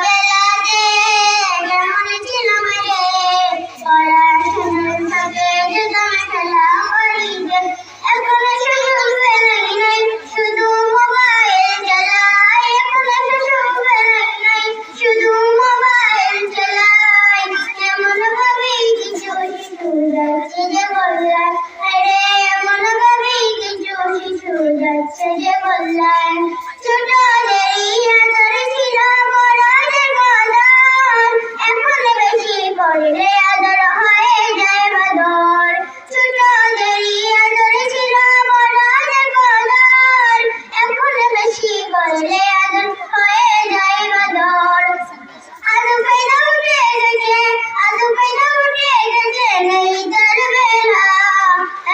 ছোটবেলাতে কেমন ছিলাম রে, পড়াশোনার ফাঁকে যেতাম খেলা করিতে। এখন সুযোগ পেলাম নাই, শুধু মোবাইল চালাই। এখন সুযোগ পেলাম নাই, শুধু মোবাইল চালাই। এমন ভাবে কিছু শিশু যাচ্ছে যে বললাম, আরে এমন ভাবে কিছু শিশু যাচ্ছে যে বললাম। ছোটদেরই আদর ছিল বড়দের কদর, এখন বেশি করলে আদর হয়ে যায় বাদর। ছোটদেরই আদর ছিল বড়দের কদর, এখন বেশি করলে আদর হয়ে যায় বাদর। আদু পেদা উঠে গেছে, আদু পেদা উঠে গেছে, নেই তার বেলা।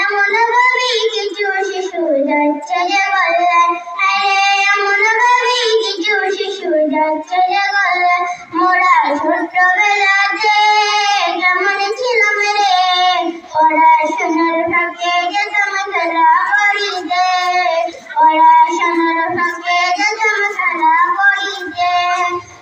এমন ভাবে কিছু শিশু যাচ্ছে যে বললাম, আরে এমন ভাবে কিছু শিশু যাচ্ছে যে বললাম। মোরা ছোটবেলাতে কেমন ছিলাম রে, পড়াশোনার ফাঁকে যেতাম খেলা করিতে। পড়াশোনার ফাঁকে যেতাম খেলা করিতে।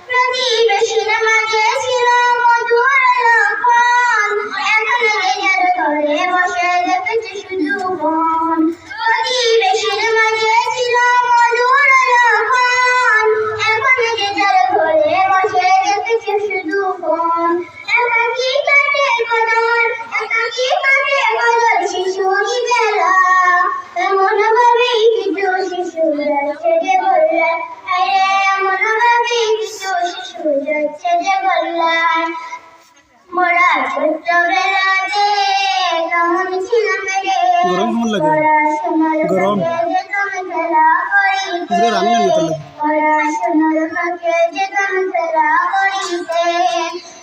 প্রতিবেশীর মাঝে ছিল মধুর লক্ষণ, এখন যে যার ঘরে বসে দেখেছে শুধু ফোন। প্রতিবেশীর মাঝে ছিল মধুর লক্ষণ, এখন যে যার ঘরে বসে দেখেছে শুধু ফোন। একাকী কাটে কদর, একাকী কাটে কদর শিশুরই বেলা। এমন ভাবেই কিছু শিশু যাচ্ছে যে বললাম, আরে এমন ভাবেই কিছু শিশু যাচ্ছে যে বললাম। মোরা ছোটবেলাতে কেমন ছিলাম রে, পড়াশোনার ফাঁকে যেতাম খেলা করিতে। পড়াশোনার ফাঁকে যেতাম খেলা করিতে।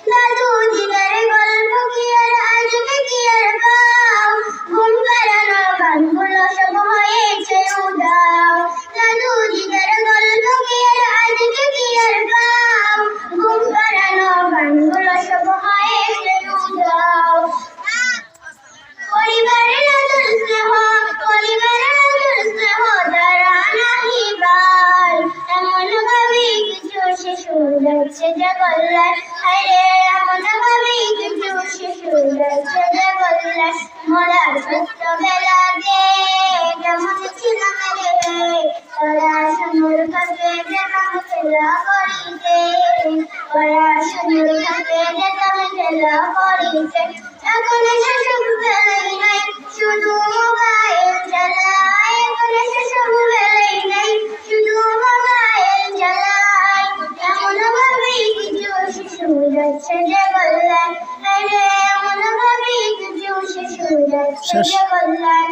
দাদু দিদার গল্প কি আর আজকে কি আর পাও, ঘুম পাড়ানো গানগুলো সব হয়েছে উধাও। দাদু দিদার গল্প কি আর আজকে কি আর পাও, ঘুম পাড়ানো গানগুলো সব হয়েছে উধাও। পরিবারের আদর স্নেহ, পরিবারের আদর স্নেহ তারা নাহি পায়। এমন ভাবে কিছু শিশু যাচ্ছে যে বললাম, আরে এমন ভাবে কিছু শিশু যাচ্ছে যে বললাম। মোরা ছোটবেলাতে কেমন ছিলাম রে, পড়াশোনার ফাঁকে যেতাম খেলা করিতে। পড়াশোনার ফাঁকে যেতাম খেলা করিতে। এখন সেসব বেলাই নাই, শুধু মোবাইল চালাই। এখন সেসব বেলাই নাই, শুধু মোবাইল চালাই। এমন ভাবেই কিছু শিশু যাচ্ছে যে বললাম, আরে এমন ভাবেই কিছু শিশু যাচ্ছে যে বললাম।